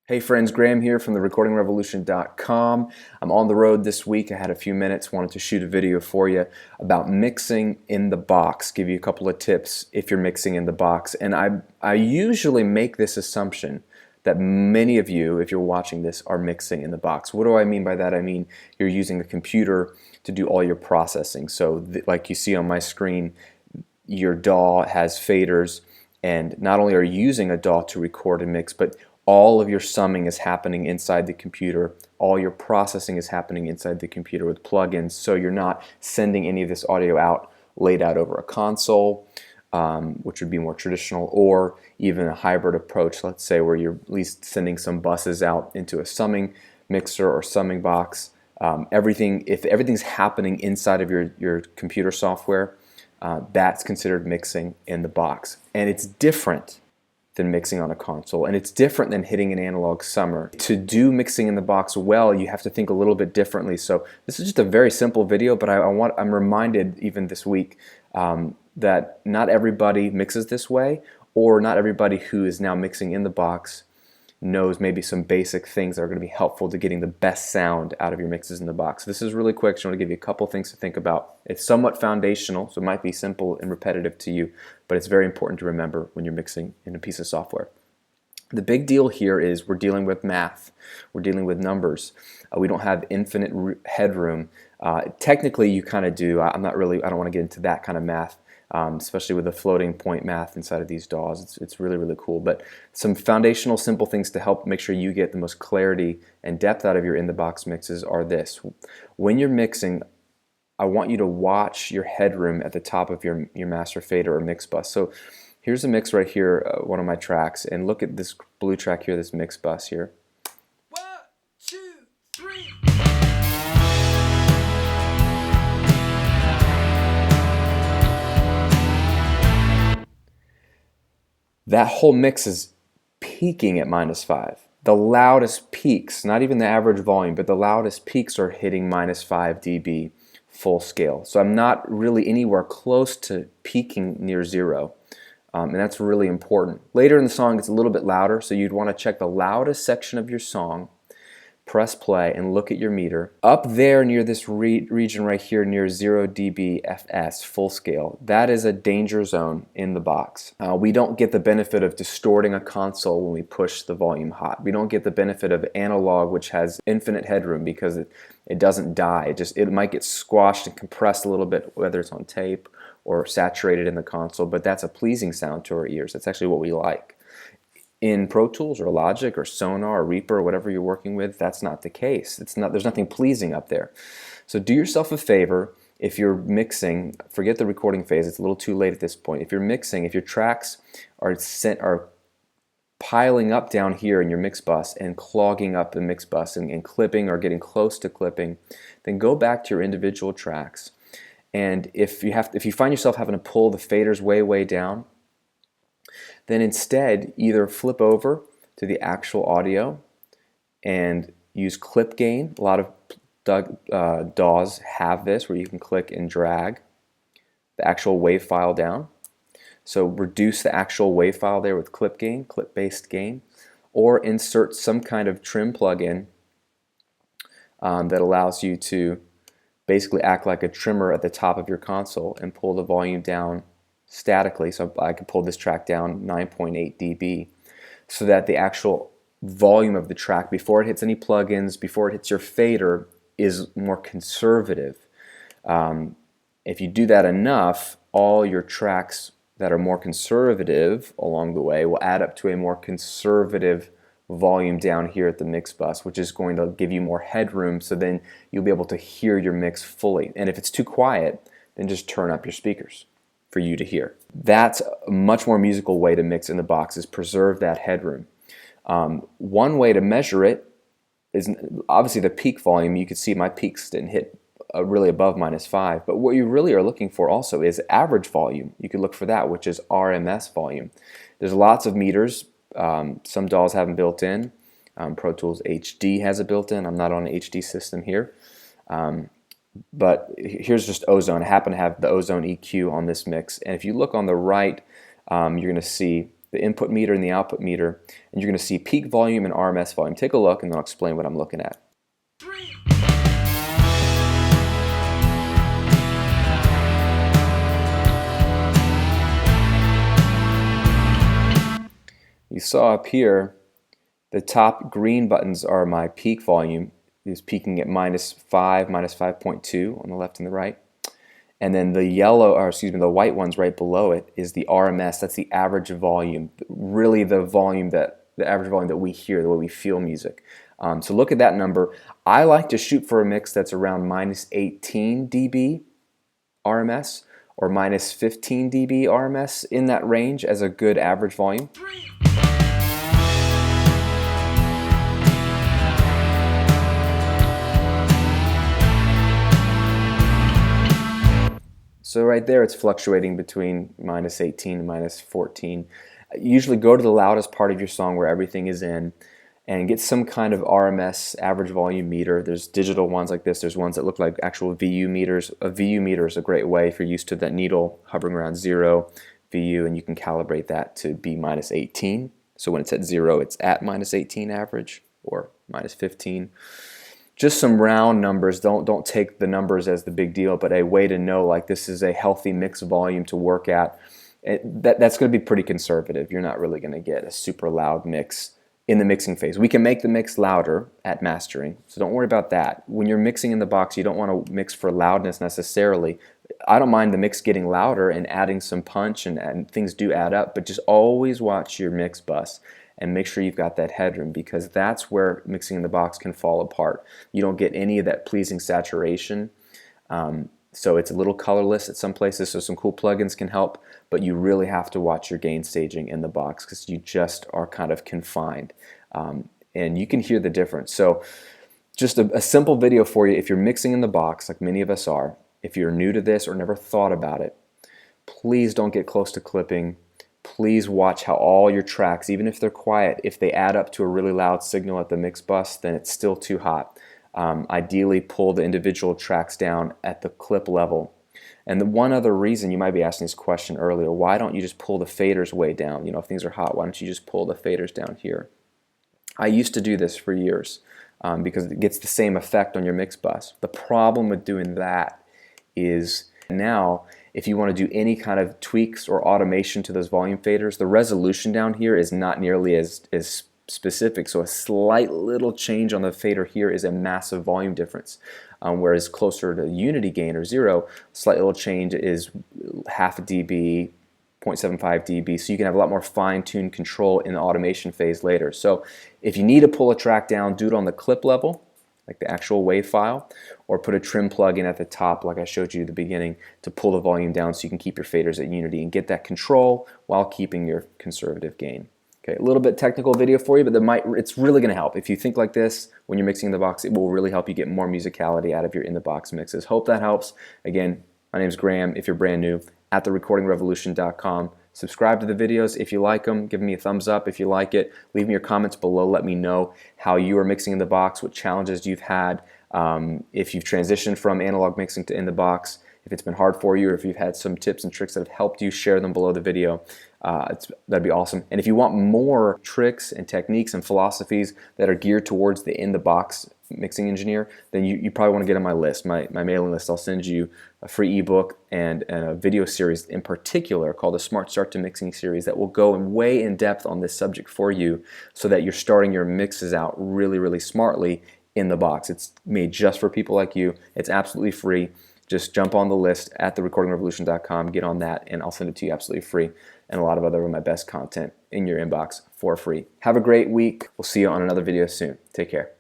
Hey friends, Graham here from therecordingrevolution.com. I'm on the road this week. I had a few minutes, wanted to shoot a video for you about mixing in the box, give you a couple of tips if you're mixing in the box. And I usually make this assumption that many of you, if you're watching this, are mixing in the box. What do I mean by that? I mean you're using a computer to do all your processing. So like you see on my screen, your DAW has faders, and not only are you using a DAW to record and mix, but all of your summing is happening inside the computer. All your processing is happening inside the computer with plugins, so you're not sending any of this audio out laid out over a console, which would be more traditional, or even a hybrid approach, let's say, where you're at least sending some buses out into a summing mixer or summing box. If everything's happening inside of your computer software, that's considered mixing in the box. And it's different than mixing on a console, and it's different than hitting an analog summer. To do mixing in the box well, you have to think a little bit differently. So this is just a very simple video, but I'm reminded even this week that not everybody mixes this way, or not everybody who is now mixing in the box knows maybe some basic things that are going to be helpful to getting the best sound out of your mixes in the box. So this is really quick. So I want to give you a couple things to think about. It's somewhat foundational, so it might be simple and repetitive to you, but it's very important to remember when you're mixing in a piece of software. The big deal here is we're dealing with math. We're dealing with numbers. We don't have infinite headroom. Technically, you kind of do. I don't want to get into that kind of math. Especially with the floating point math inside of these DAWs. It's really, really cool. But some foundational simple things to help make sure you get the most clarity and depth out of your in-the-box mixes are this. When you're mixing, I want you to watch your headroom at the top of your master fader or mix bus. So here's a mix right here, one of my tracks, and look at this blue track here, this mix bus here. 1, 2, 3. That whole mix is peaking at -5. The loudest peaks, not even the average volume, but the loudest peaks are hitting -5 dB full scale. So I'm not really anywhere close to peaking near zero. And that's really important. Later in the song it's a little bit louder, so you'd want to check the loudest section of your song, press play, and look at your meter. Up there near this region right here near 0 dB FS, full scale, that is a danger zone in the box. We don't get the benefit of distorting a console when we push the volume hot. We don't get the benefit of analog, which has infinite headroom because it doesn't die. It might get squashed and compressed a little bit, whether it's on tape or saturated in the console, but that's a pleasing sound to our ears. That's actually what we like. In Pro Tools or Logic or Sonar or Reaper or whatever you're working with, that's not the case. There's nothing pleasing up there. So do yourself a favor. If you're mixing, forget the recording phase, it's a little too late at this point. If you're mixing, if your tracks are piling up down here in your mix bus and clogging up the mix bus and clipping or getting close to clipping, then go back to your individual tracks. And if you find yourself having to pull the faders way down, then instead either flip over to the actual audio and use clip gain. A lot of DAWs have this where you can click and drag the actual wave file down. So reduce the actual wave file there with clip gain, clip-based gain, or insert some kind of trim plugin that allows you to basically act like a trimmer at the top of your console and pull the volume down statically. So I could pull this track down 9.8 dB so that the actual volume of the track before it hits any plugins, before it hits your fader, is more conservative. If you do that enough, all your tracks that are more conservative along the way will add up to a more conservative volume down here at the mix bus, which is going to give you more headroom, so then you'll be able to hear your mix fully. And if it's too quiet, then just turn up your speakers for you to hear. That's a much more musical way to mix in the box, is preserve that headroom. One way to measure it is obviously the peak volume. You can see my peaks didn't hit really above -5, but what you really are looking for also is average volume. You can look for that, which is RMS volume. There's lots of meters. Some DAWs have them built in. Pro Tools HD has it built in. I'm not on an HD system here. But here's just Ozone. I happen to have the Ozone EQ on this mix. And if you look on the right, you're going to see the input meter and the output meter, and you're going to see peak volume and RMS volume. Take a look and then I'll explain what I'm looking at. 3. You saw up here, the top green buttons are my peak volume. It's peaking at -5, -5.2 on the left and the right. And then the yellow, or excuse me, the white ones right below it is the RMS. That's the average volume, really the average volume that we hear, the way we feel music. So look at that number. I like to shoot for a mix that's around -18 dB RMS or -15 dB RMS, in that range as a good average volume. 3. So right there, it's fluctuating between -18 and -14. Usually go to the loudest part of your song where everything is in and get some kind of RMS, average volume meter. There's digital ones like this. There's ones that look like actual VU meters. A VU meter is a great way if you're used to that needle hovering around 0 VU, and you can calibrate that to be -18. So when it's at 0, it's at -18 average or -15. Just some round numbers. Don't take the numbers as the big deal, but a way to know like this is a healthy mix volume to work at. That's going to be pretty conservative. You're not really going to get a super loud mix in the mixing phase. We can make the mix louder at mastering, so don't worry about that. When you're mixing in the box, you don't want to mix for loudness necessarily. I don't mind the mix getting louder and adding some punch, and things do add up, but just always watch your mix bus and make sure you've got that headroom, because that's where mixing in the box can fall apart. You don't get any of that pleasing saturation. So it's a little colorless at some places, so some cool plugins can help, but you really have to watch your gain staging in the box because you just are kind of confined. And you can hear the difference. So just a simple video for you. If you're mixing in the box, like many of us are, if you're new to this or never thought about it, please don't get close to clipping. Please watch how all your tracks, even if they're quiet, if they add up to a really loud signal at the mix bus, then it's still too hot. Ideally, pull the individual tracks down at the clip level. And the one other reason, you might be asking this question earlier, why don't you just pull the faders way down? You know, if things are hot, why don't you just pull the faders down here? I used to do this for years because it gets the same effect on your mix bus. The problem with doing that is now, if you want to do any kind of tweaks or automation to those volume faders, the resolution down here is not nearly as specific. So a slight little change on the fader here is a massive volume difference. Whereas closer to unity gain or 0, slight little change is half a dB, 0.75 dB, so you can have a lot more fine-tuned control in the automation phase later. So if you need to pull a track down, do it on the clip level, like the actual WAV file, or put a trim plug in at the top like I showed you at the beginning to pull the volume down so you can keep your faders at unity and get that control while keeping your conservative gain. Okay, a little bit technical video for you, but it's really going to help. If you think like this when you're mixing in the box, it will really help you get more musicality out of your in-the-box mixes. Hope that helps. Again, my name is Graham. If you're brand new, at therecordingrevolution.com. Subscribe to the videos if you like them. Give me a thumbs up if you like it. Leave me your comments below. Let me know how you are mixing in the box, what challenges you've had, if you've transitioned from analog mixing to in the box, if it's been hard for you, or if you've had some tips and tricks that have helped you, share them below the video. That'd be awesome. And if you want more tricks and techniques and philosophies that are geared towards the in-the-box mixing engineer, then you probably want to get on my list, my mailing list. I'll send you a free ebook and a video series in particular called the Smart Start to Mixing series that will go way in depth on this subject for you so that you're starting your mixes out really, really smartly in the box. It's made just for people like you. It's absolutely free. Just jump on the list at therecordingrevolution.com, get on that, and I'll send it to you absolutely free, and a lot of other of my best content in your inbox for free. Have a great week. We'll see you on another video soon. Take care.